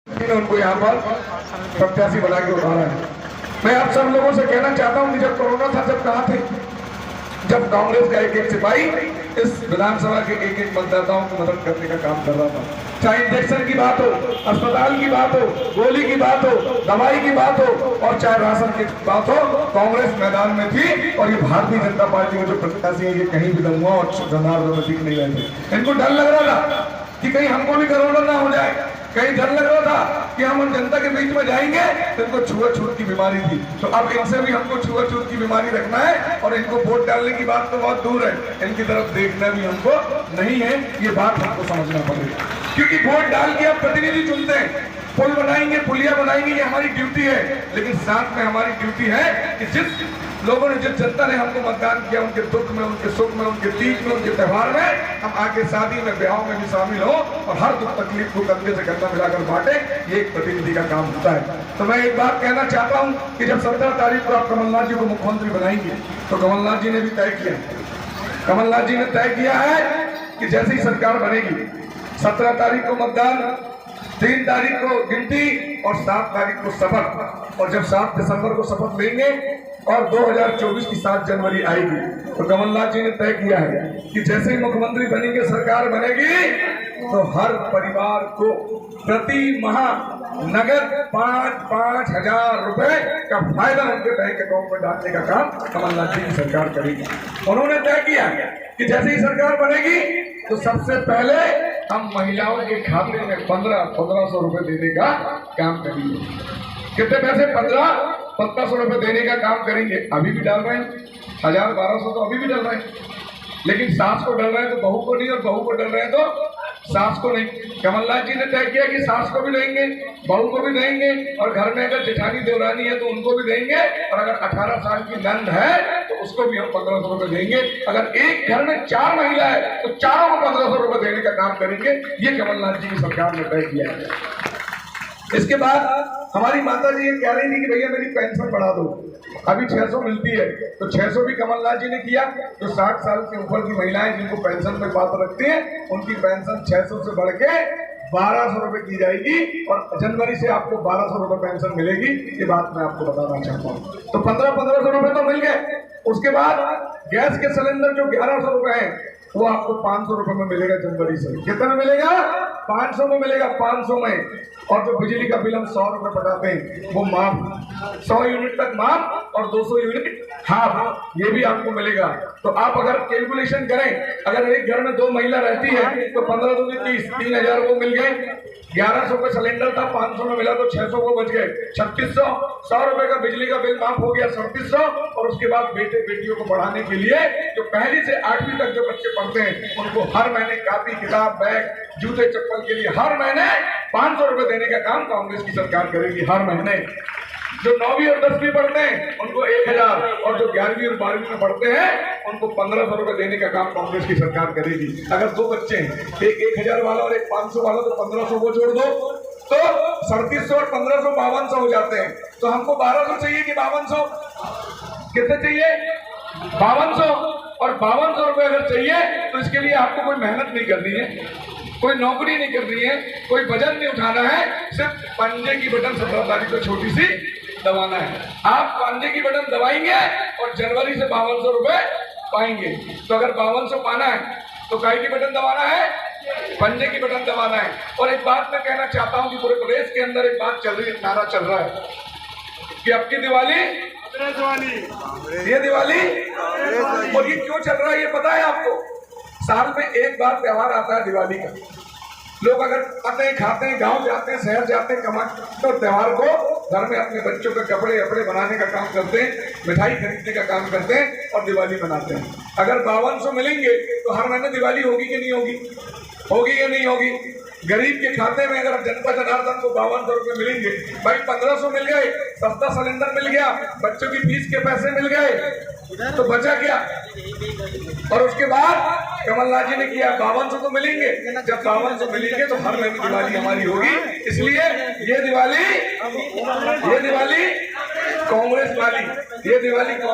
ने उनको यहाँ पर प्रत्याशी बना के उतारा है। मैं आप सब लोगों से कहना चाहता हूँ कि जब कोरोना था, जब कहाँ थे, जब कांग्रेस का एक एक सिपाही इस विधानसभा के एक एक मतदाताओं की मदद करने का काम कर रहा था। चाहे इंजेक्शन की बात हो, अस्पताल की बात हो, गोली की बात हो, दवाई की बात हो, और चाहे राशन की बात हो, कांग्रेस मैदान में थी। और ये भारतीय जनता पार्टी में जो प्रत्याशी है, ये कहीं भी दंगा और जनार्दन में दिख नहीं रहे थे। इनको डर लग रहा था कि कहीं हमको भी कोरोना ना हो जाए, कहीं डर लग रहा था कि हम जनता के बीच में जाएंगे तो इनको छुआछूत की बीमारी थी। तो अब इनसे भी हमको छुआछूत की बीमारी रखना है, और इनको वोट डालने की बात तो बहुत दूर है, इनकी तरफ देखना भी हमको नहीं है। ये बात हमको समझना पड़ेगा, क्योंकि वोट डाल के आप प्रतिनिधि चुनते हैं, पुल बनाएंगे, पुलिया बनाएंगे, ये हमारी ड्यूटी है। लेकिन साथ में हमारी ड्यूटी है कि जिस लोगों ने, जिस जनता ने हमको मतदान किया, उनके दुख में, उनके सुख में, उनके तीज में, उनके त्योहार में हम आके शादी में, ब्याह में भी शामिल हो और हर दुख तकलीफ को कंधे से कंधा मिलाकर बांटे। ये एक प्रतिनिधि का काम होता है। तो मैं एक बात कहना चाहता हूं कि जब 17 तारीख को आप कमलनाथ जी को मुख्यमंत्री बनाएंगे, तो कमलनाथ जी ने भी तय किया, कमलनाथ जी ने तय किया है कि जैसे ही सरकार बनेगी, 17 तारीख को मतदान, 3 तारीख को गिनती और 7 तारीख को शपथ। और जब 7 दिसंबर को शपथ लेंगे और 2024 की 7 जनवरी आएगी, तो कमलनाथ जी ने तय किया है कि जैसे ही मुख्यमंत्री बनेंगे, सरकार बनेगी, तो हर परिवार को प्रति माह नगद 5-5 हजार रुपए का फायदा उनके बैंक अकाउंट में डालने का काम कमलनाथ जी की सरकार करेगी। उन्होंने तय किया कि जैसे ही सरकार बनेगी, तो सबसे पहले हम महिलाओं के खाते में 1500 रुपए देने का काम करेंगे। कितने पैसे? 1500 रुपए देने का काम करेंगे। अभी भी डाल रहे हैं 1000-1200 तो अभी भी डाल रहे हैं, लेकिन सास को डल रहे हैं तो बहू को नहीं, और बहू को डल रहे हैं तो सास को नहीं। कमलनाथ जी ने तय किया कि सास को भी देंगे, बहू को भी देंगे, और घर में अगर जेठानी देवरानी है तो उनको भी देंगे, और अगर 18 साल की नंद है तो उसको भी हम 1500 रुपए देंगे। अगर एक घर में 4 महिला है तो चारों को 1500 रुपए देने का काम करेंगे। ये कमलनाथ जी की सरकार ने तय किया है। इसके बाद हमारी माता जी ये कह रही थी कि भैया मेरी पेंशन बढ़ा दो, अभी 600 मिलती है, तो 600 भी कमलनाथ जी ने किया। जो 60 साल के ऊपर की महिलाएं जिनको पेंशन पे बात रखती हैं, उनकी पेंशन 600 से बढ़ के 1200 रुपए की जाएगी, और जनवरी से आपको 1200 रुपए पेंशन मिलेगी। ये बात मैं आपको बताना चाहता हूँ। तो 1500 रुपए तो मिल गए। उसके बाद गैस के सिलेंडर जो 1100 रुपए है, वो आपको 500 रुपए में मिलेगा जनवरी से। कितने में मिलेगा? 500 में मिलेगा, 500 में। और जो बिजली का बिल हम 100 रुपए पटाते हैं, वो माफ, 100 यूनिट तक माफ और 200 यूनिट हाफ, ये भी आपको मिलेगा। तो आप अगर कैलकुलेशन करें, अगर एक घर में 2 महिला रहती है तो 15 दूनी 30, 3000 वो मिल गए। 1100 का सिलेंडर था, 500 में मिला तो 600 को बच गए, 3600। 100 रुपए का बिजली का बिल माफ हो गया, 3700। और उसके बाद बेटे बेटियों को पढ़ाने के लिए जो 1ली से 8वीं तक जो बच्चे पढ़ते हैं, उनको हर महीने कापी, किताब, बैग, जूते, चप्पल के लिए हर महीने 500 रुपए देने का काम कांग्रेस की सरकार करेगी हर महीने। जो 9वीं और 10वीं पढ़ते हैं उनको 1000, और जो 11वीं और 12वीं में पढ़ते हैं उनको 1500 रुपए देने का काम कांग्रेस की सरकार करेगी। अगर 2 बच्चे हैं, एक 1000 वाला और एक 500 वाला, तो 1500 को जोड़ दो तो 3700 और 1500 5200 हो जाते हैं। तो हमको 1200 चाहिए कि 5200? कितने चाहिए? 5200। और 5200 रुपए अगर चाहिए तो इसके लिए आपको कोई मेहनत नहीं करनी है, कोई नौकरी नहीं करनी है, कोई वजन नहीं उठाना है, सिर्फ पंजे की बटन 17 तारीख को छोटी सी दबाना है। आप पंजे की बटन दबाएंगे और जनवरी से 5200 रुपए पाएंगे। तो अगर 5200 पाना है तो काय की बटन दबाना है? पंजे की बटन दबाना है। और एक बात मैं कहना चाहता हूं कि पूरे प्रदेश के अंदर एक बात चल रही है, नारा चल रहा है कि अब की दिवाली, ये दिवाली। और ये क्यों चल रहा है ये पता है आपको? साल में एक बार त्योहार आता है दिवाली का। लोग अगर आते हैं, खाते हैं, गांव जाते हैं, शहर जाते हैं, कमाते, तो त्योहार को घर में अपने बच्चों के कपड़े बनाने का काम करते हैं, मिठाई खरीदने का काम करते हैं और दिवाली मनाते हैं। अगर 5200 मिलेंगे तो हर महीने दिवाली होगी कि नहीं होगी? होगी या नहीं होगी? गरीब के खाते में अगर जनता जनार्दन को 5200 रुपए मिलेंगे, भाई 1500 मिल गए, सस्ता सिलेंडर मिल गया, बच्चों की फीस के पैसे मिल गए, तो बचा क्या? और उसके बाद कमलनाथ जी ने किया 5200 तो मिलेंगे। जब 5200 मिलेंगे तो हर महीने दिवाली हमारी होगी। इसलिए ये दिवाली कांग्रेस वाली, ये दिवाली